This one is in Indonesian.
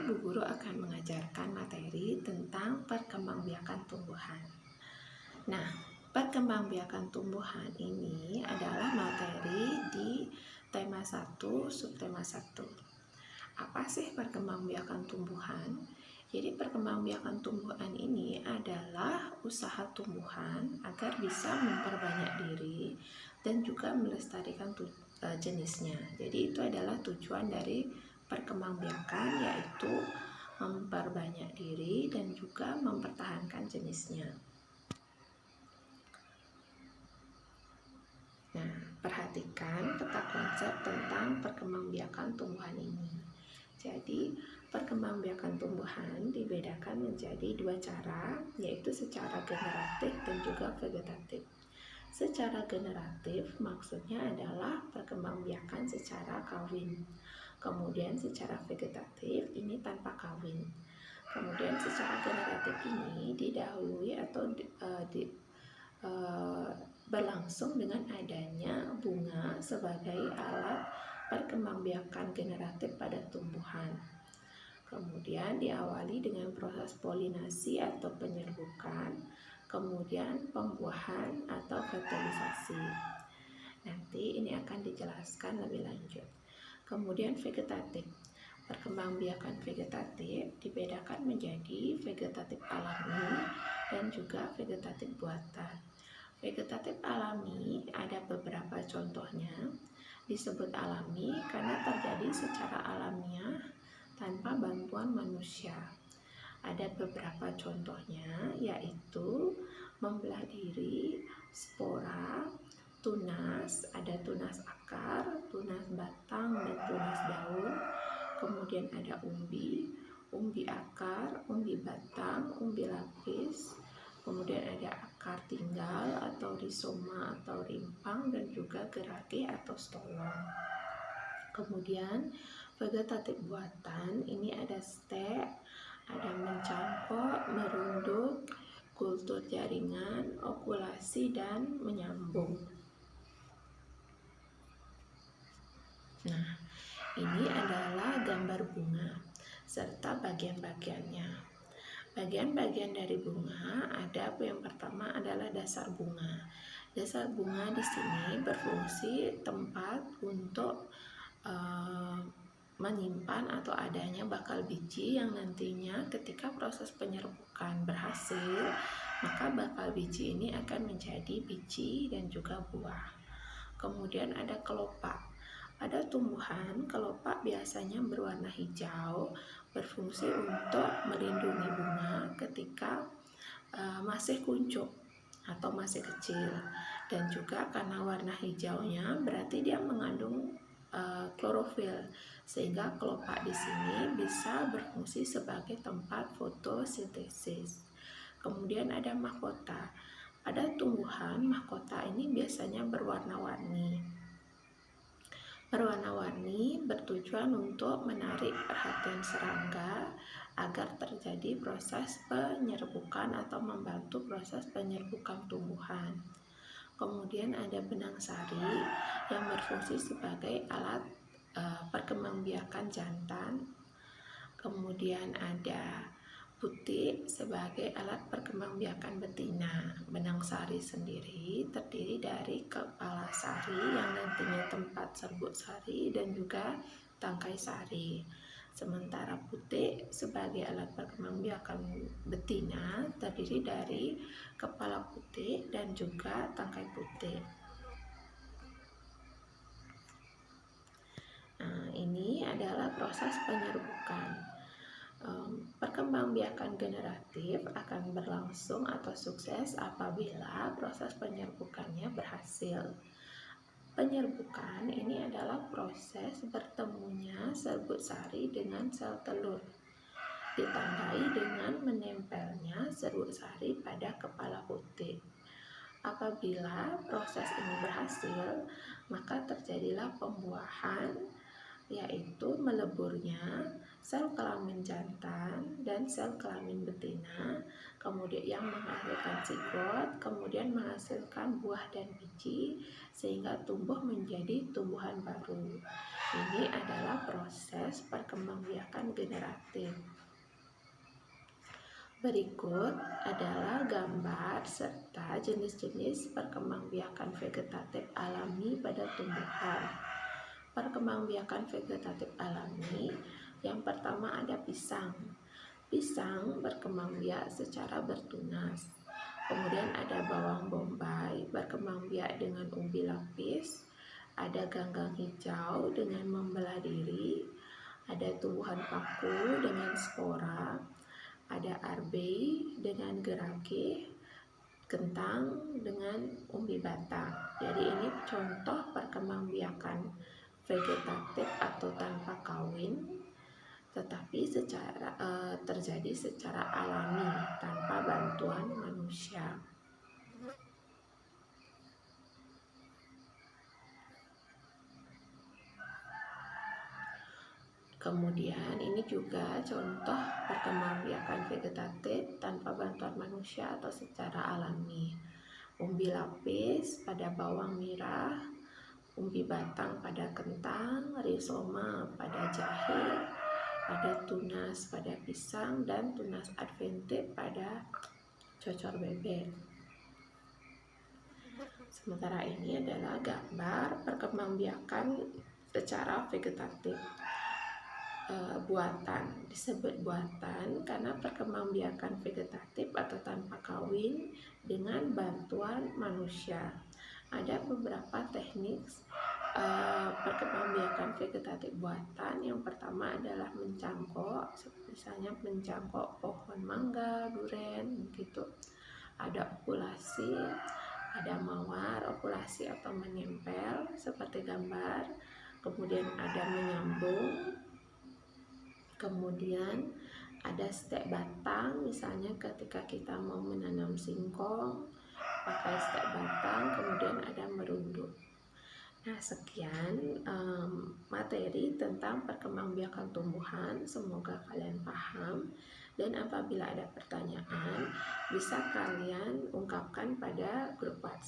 Bu Guru akan mengajarkan materi tentang perkembangbiakan tumbuhan. Nah, perkembangbiakan tumbuhan ini adalah materi di tema 1, subtema 1. Apa sih perkembangbiakan tumbuhan? Jadi perkembangbiakan tumbuhan ini adalah usaha tumbuhan agar bisa memperbanyak diri dan juga melestarikan jenisnya. Jadi itu adalah tujuan dari perkembangbiakan, yaitu memperbanyak diri dan juga mempertahankan jenisnya. Nah, perhatikan peta konsep tentang perkembangbiakan tumbuhan ini. Jadi, perkembangbiakan tumbuhan dibedakan menjadi 2 cara, yaitu secara generatif dan juga vegetatif. Secara generatif maksudnya adalah perkembangbiakan secara kawin. Kemudian secara vegetatif ini tanpa kawin. Kemudian secara generatif ini didahului atau berlangsung dengan adanya bunga sebagai alat perkembangbiakan generatif pada tumbuhan. Kemudian diawali dengan proses polinasi atau penyerbukan, kemudian pembuahan atau fertilisasi. Nanti ini akan dijelaskan lebih lanjut. Kemudian vegetatif. Perkembangbiakan vegetatif dibedakan menjadi vegetatif alami dan juga vegetatif buatan. Vegetatif alami ada beberapa contohnya. Disebut alami karena terjadi secara alamiah tanpa bantuan manusia. Ada beberapa contohnya, yaitu membelah diri, spora, tunas, ada tunas akar, tunas batang, dan tunas daun. Kemudian ada umbi akar, umbi batang, umbi lapis. Kemudian ada akar tinggal atau rizoma atau rimpang, dan juga gerage atau stolon. Kemudian vegetatif buatan ini ada stek, ada mencangkok, merunduk, kultur jaringan, okulasi, dan menyambung. Nah, ini adalah gambar bunga serta bagian-bagiannya. Bagian-bagian dari bunga ada, yang pertama adalah dasar bunga. Dasar bunga di sini berfungsi tempat untuk menyimpan atau adanya bakal biji yang nantinya ketika proses penyerbukan berhasil, maka bakal biji ini akan menjadi biji dan juga buah. Kemudian ada kelopak. Pada tumbuhan, kelopak biasanya berwarna hijau, berfungsi untuk melindungi bunga ketika masih kuncup atau masih kecil. Dan juga karena warna hijaunya berarti dia mengandung klorofil, sehingga kelopak di sini bisa berfungsi sebagai tempat fotosintesis. Kemudian ada mahkota. Pada tumbuhan, mahkota ini biasanya berwarna-warni. Berwarna-warni bertujuan untuk menarik perhatian serangga agar terjadi proses penyerbukan atau membantu proses penyerbukan tumbuhan. Kemudian ada benang sari yang berfungsi sebagai alat perkembangbiakan jantan. Kemudian ada putik sebagai alat perkembangbiakan betina. Benang sari sendiri terdiri dari kepala sari yang nantinya tempat serbuk sari dan juga tangkai sari. Sementara putik sebagai alat perkembangbiakan betina terdiri dari kepala putik dan juga tangkai putik. Nah, ini adalah proses penyerbukan. Perkembangbiakan generatif akan berlangsung atau sukses apabila proses penyerbukannya berhasil. Penyerbukan ini adalah proses bertemunya serbuk sari dengan sel telur, ditandai dengan menempelnya serbuk sari pada kepala putik. Apabila proses ini berhasil, maka terjadilah pembuahan, yaitu meleburnya sel kelamin jantan dan sel kelamin betina kemudian yang menghasilkan zigot, kemudian menghasilkan buah dan biji sehingga tumbuh menjadi tumbuhan baru. Ini adalah proses perkembangbiakan generatif. Berikut adalah gambar serta jenis-jenis perkembangbiakan vegetatif alami pada tumbuhan. Perkembangbiakan vegetatif alami, yang pertama ada pisang. Pisang berkembang biak secara bertunas. Kemudian ada bawang bombay berkembang biak dengan umbi lapis. Ada ganggang hijau dengan membelah diri. Ada tumbuhan paku dengan spora. Ada arbei dengan gerage, kentang dengan umbi batang. Jadi ini contoh perkembangbiakan vegetatif atau tanpa kawin, tetapi terjadi secara alami tanpa bantuan manusia. Kemudian ini juga contoh perkembangbiakan vegetatif tanpa bantuan manusia atau secara alami. Umbi lapis pada bawang merah, umbi batang pada kentang, rizoma pada jahe, ada tunas pada pisang, dan tunas adventive pada cocor bebek. Sementara ini adalah gambar perkembangbiakan secara vegetatif. Buatan disebut buatan karena perkembangbiakan vegetatif atau tanpa kawin dengan bantuan manusia. Ada beberapa teknik perkembangbiakan vegetatif buatan. Yang pertama adalah mencangkok, misalnya mencangkok pohon mangga, duren gitu. Ada okulasi, ada mawar, okulasi atau menempel seperti gambar. Kemudian ada menyambung. Kemudian ada stek batang, misalnya ketika kita mau menanam singkong pakai stek batang. Kemudian ada merunduk. Nah, sekian materi tentang perkembangbiakan tumbuhan. Semoga kalian paham, dan apabila ada pertanyaan bisa kalian ungkapkan pada grup WhatsApp.